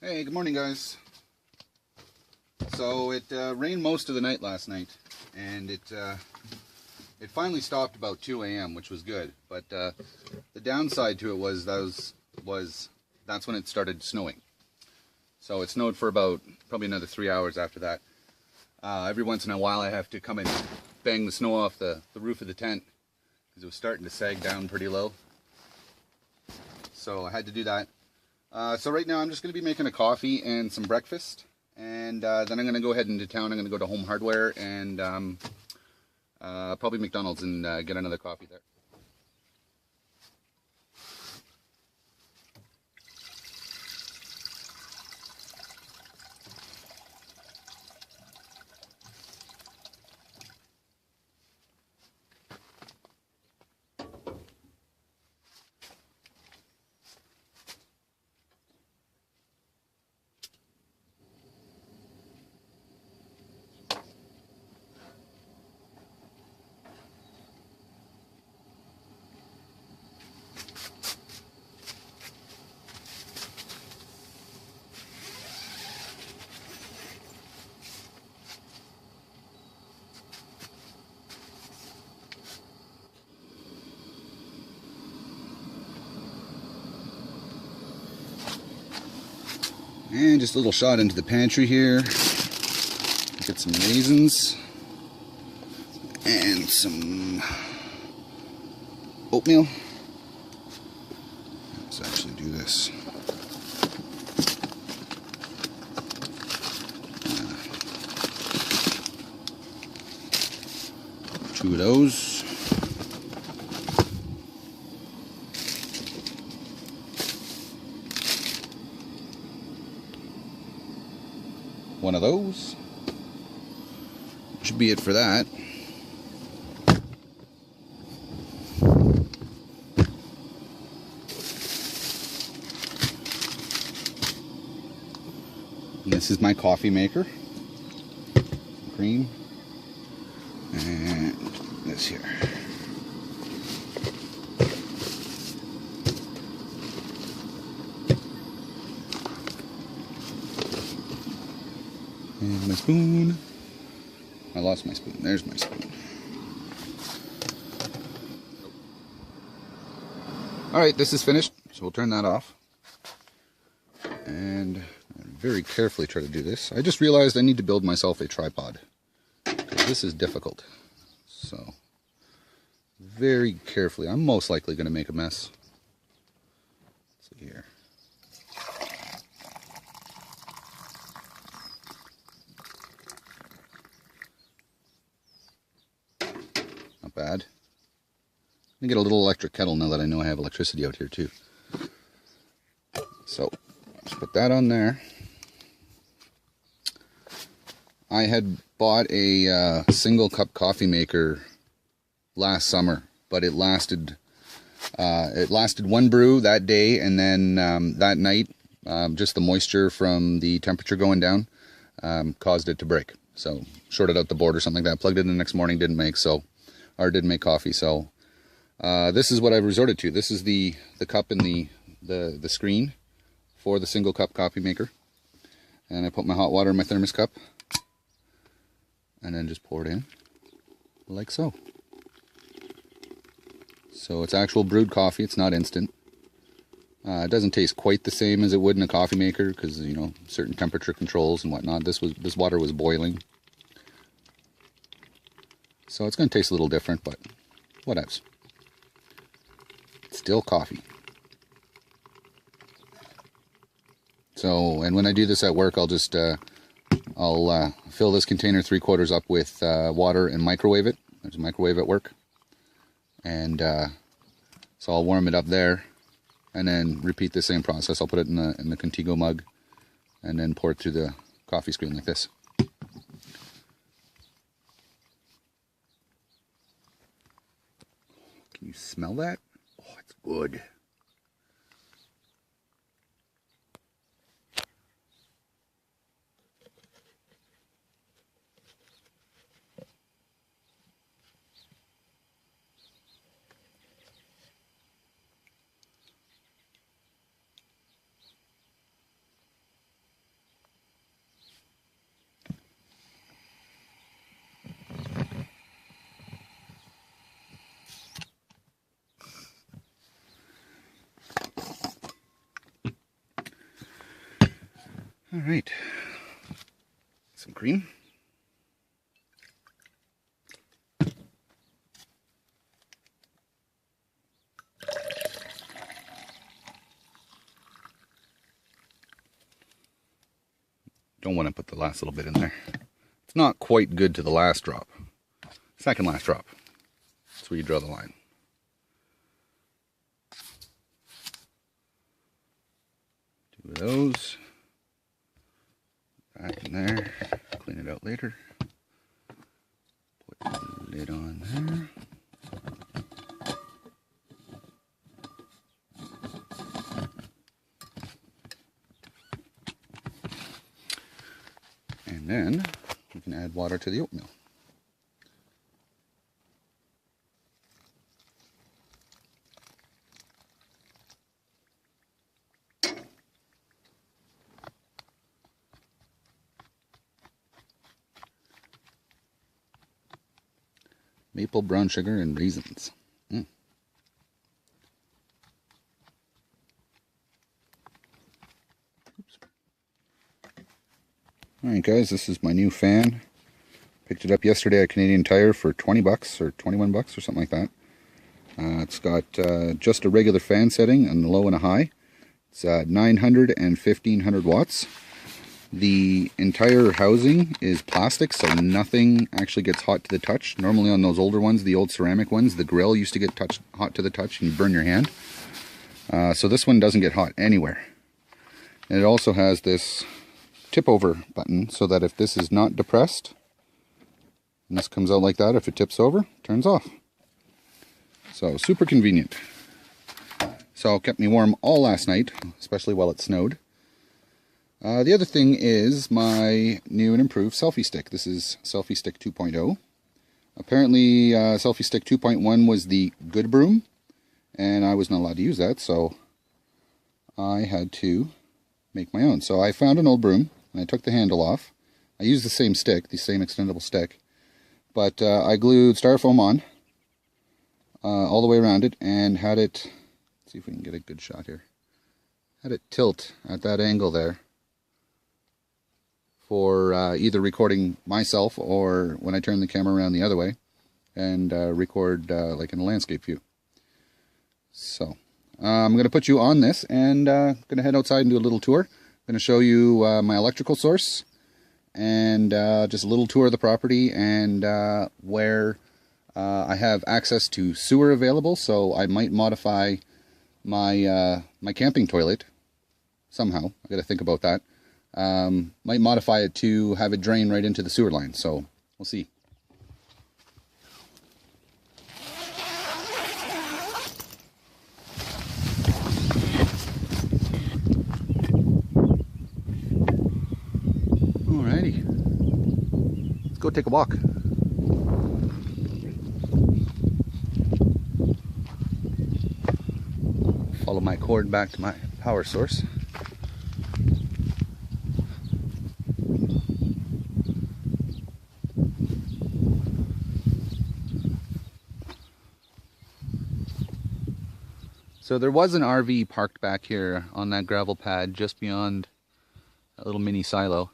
Hey, good morning, guys. So it rained most of the night last night, and it finally stopped about 2 a.m., which was good. But the downside to it was that's when it started snowing. So it snowed for about probably another 3 hours after that. Every once in a while, I have to come and bang the snow off the roof of the tent because it was starting to sag down pretty low. So I had to do that. So right now I'm just going to be making a coffee and some breakfast, and then I'm going to go ahead into town. I'm going to go to Home Hardware and probably McDonald's and get another coffee there. And just a little shot into the pantry here. Get some raisins and some oatmeal. Let's actually do this. Two of those. One of those. Should be it for that. And this is my coffee maker. Cream. And this here. And my spoon. I lost my spoon. There's my spoon. Alright, this is finished, so we'll turn that off. And very carefully try to do this. I just realized I need to build myself a tripod, because this is difficult. So, very carefully. I'm most likely going to make a mess. Let's see here. Not bad. I'm going to get a little electric kettle now that I know I have electricity out here too. So, let's put that on there. I had bought a single cup coffee maker last summer, but it lasted one brew that day, and then that night, just the moisture from the temperature going down caused it to break. So shorted out the board or something like that. Plugged it in the next morning, didn't make coffee. So this is what I've resorted to. This is the cup and the screen for the single cup coffee maker, and I put my hot water in my thermos cup, and then just pour it in like so. So it's actual brewed coffee. It's not instant. It doesn't taste quite the same as it would in a coffee maker because, you know, certain temperature controls and whatnot. This water was boiling, so it's going to taste a little different, but whatevs. It's still coffee. So, and when I do this at work, I'll just I'll fill this container 3/4 up with water and microwave it. There's a microwave at work, and so I'll warm it up there, and then repeat the same process. I'll put it in the Contigo mug, and then pour it through the coffee screen like this. Can you smell that? Oh, it's good. All right, some cream. Don't want to put the last little bit in there. It's not quite good to the last drop. Second last drop. That's where you draw the line. Two of those. Back in there. Clean it out later. Put the lid on there. And then we can add water to the oatmeal. Maple brown sugar and raisins. Alright guys, this is my new fan. Picked it up yesterday at Canadian Tire for 20 bucks or 21 bucks or something like that. It's got just a regular fan setting, a low and a high. It's 900 and 1500 watts. The entire housing is plastic, so nothing actually gets hot to the touch. Normally on those older ones, the old ceramic ones, the grill used to get hot to the touch and you burn your hand. So this one doesn't get hot anywhere. And it also has this tip over button so that if this is not depressed, and this comes out like that, if it tips over, it turns off. So super convenient. So it kept me warm all last night, especially while it snowed. The other thing is my new and improved selfie stick. This is Selfie Stick 2.0. Apparently Selfie Stick 2.1 was the good broom, and I was not allowed to use that, so I had to make my own. So I found an old broom, and I took the handle off. I used the same stick, the same extendable stick, but I glued styrofoam on all the way around it and had it, let's see if we can get a good shot here, had it tilt at that angle there for either recording myself or when I turn the camera around the other way and record like in a landscape view. So I'm going to put you on this and going to head outside and do a little tour. I'm going to show you my electrical source and just a little tour of the property and where I have access to sewer available, so I might modify my my camping toilet somehow. I got to think about that. Might modify it to have it drain right into the sewer line, so we'll see. Alrighty, let's go take a walk. Follow my cord back to my power source. So there was an RV parked back here on that gravel pad just beyond a little mini silo.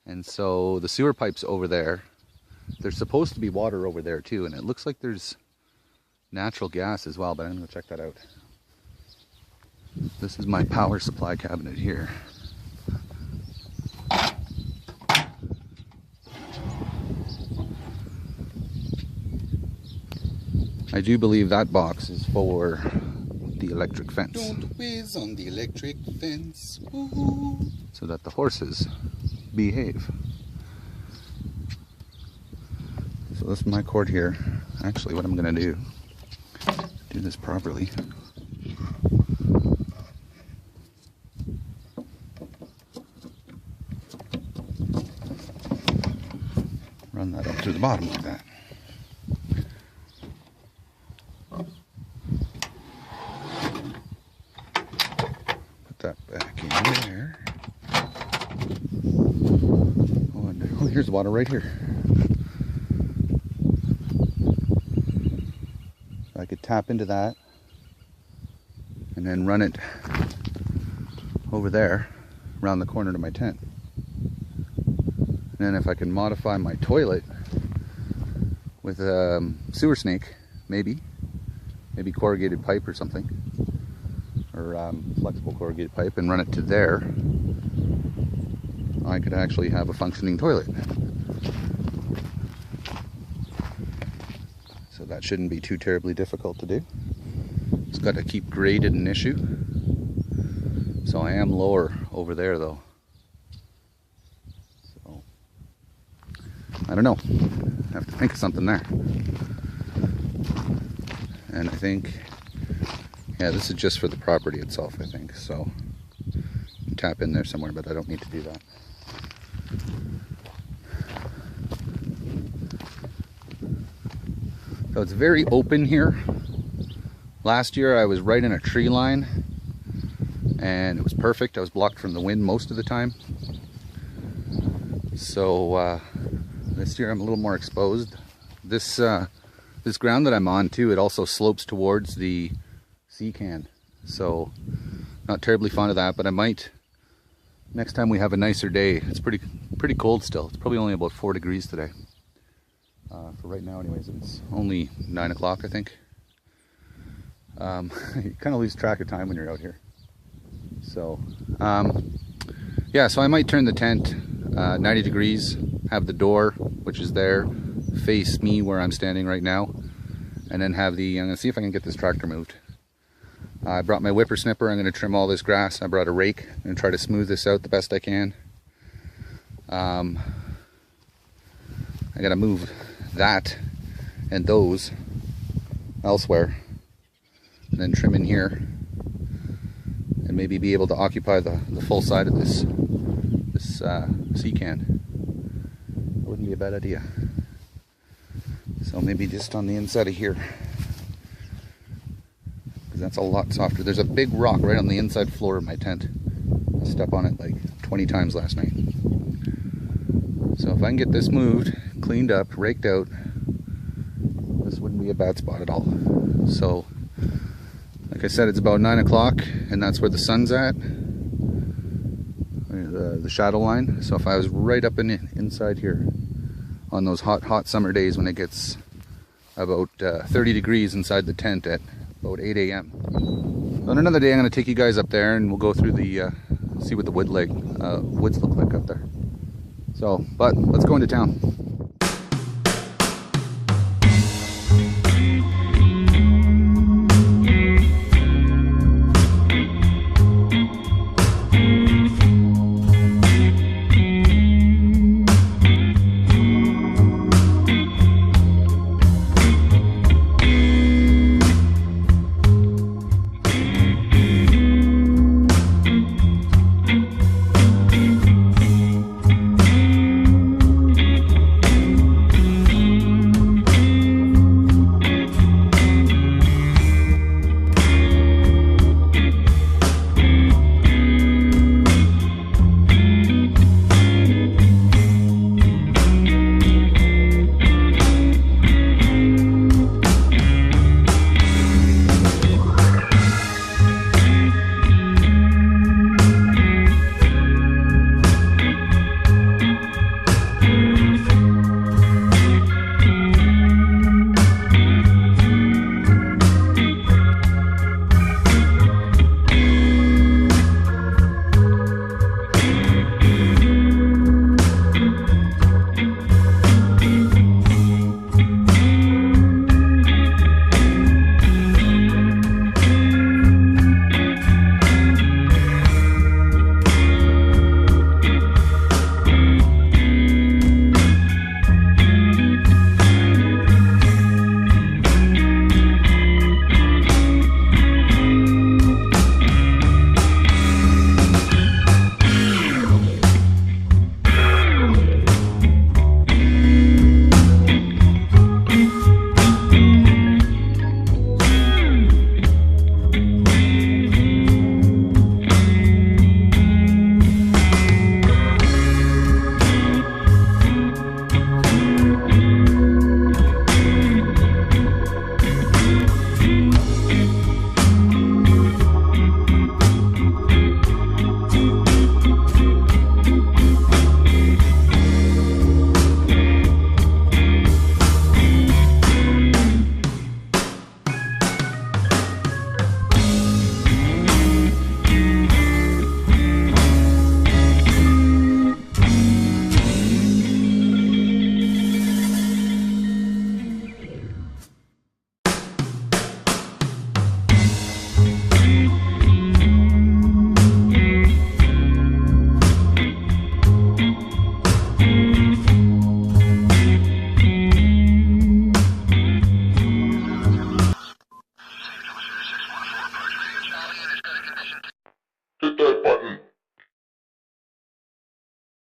And so the sewer pipe's over there. There's supposed to be water over there too, and it looks like there's natural gas as well, but I'm gonna check that out. This is my power supply cabinet here. I do believe that box is for the electric fence. Don't whiz on the electric fence. Ooh. So that the horses behave. So this is my cord here. Actually, what I'm going to do this properly. Run that up through the bottom like that. Back in there. Oh, here's the water right here. So I could tap into that and then run it over there around the corner to my tent. And then if I can modify my toilet with a sewer snake, maybe corrugated pipe or something, or flexible corrugated pipe, and run it to there, I could actually have a functioning toilet. So that shouldn't be too terribly difficult to do. It's got to keep graded an issue. So I am lower over there though. So I don't know. I have to think of something there. And I think, yeah, this is just for the property itself, I think. So you can tap in there somewhere, but I don't need to do that. So it's very open here. Last year I was right in a tree line and it was perfect. I was blocked from the wind most of the time. So this year I'm a little more exposed. This ground that I'm on too, it also slopes towards the sea can. So not terribly fond of that, but I might, next time we have a nicer day. It's pretty cold still. It's probably only about 4 degrees today. For right now anyways, it's only 9 o'clock I think. You kind of lose track of time when you're out here. So yeah, so I might turn the tent 90 degrees, have the door, which is there, face me where I'm standing right now, and then have I'm gonna see if I can get this tractor moved. I brought my whipper snipper. I'm gonna trim all this grass. I brought a rake and try to smooth this out the best I can. I gotta move that and those elsewhere, and then trim in here, and maybe be able to occupy the full side of this sea can. That wouldn't be a bad idea. So maybe just on the inside of here, because that's a lot softer. There's a big rock right on the inside floor of my tent. I stepped on it like 20 times last night. So if I can get this moved, cleaned up, raked out, this wouldn't be a bad spot at all. So like I said, it's about 9 o'clock and that's where the sun's at, the shadow line. So if I was right up inside here on those hot summer days when it gets about 30 degrees inside the tent at about 8 a.m. So on another day I'm going to take you guys up there and we'll go through the see what the woods look like up there. So, but let's go into town.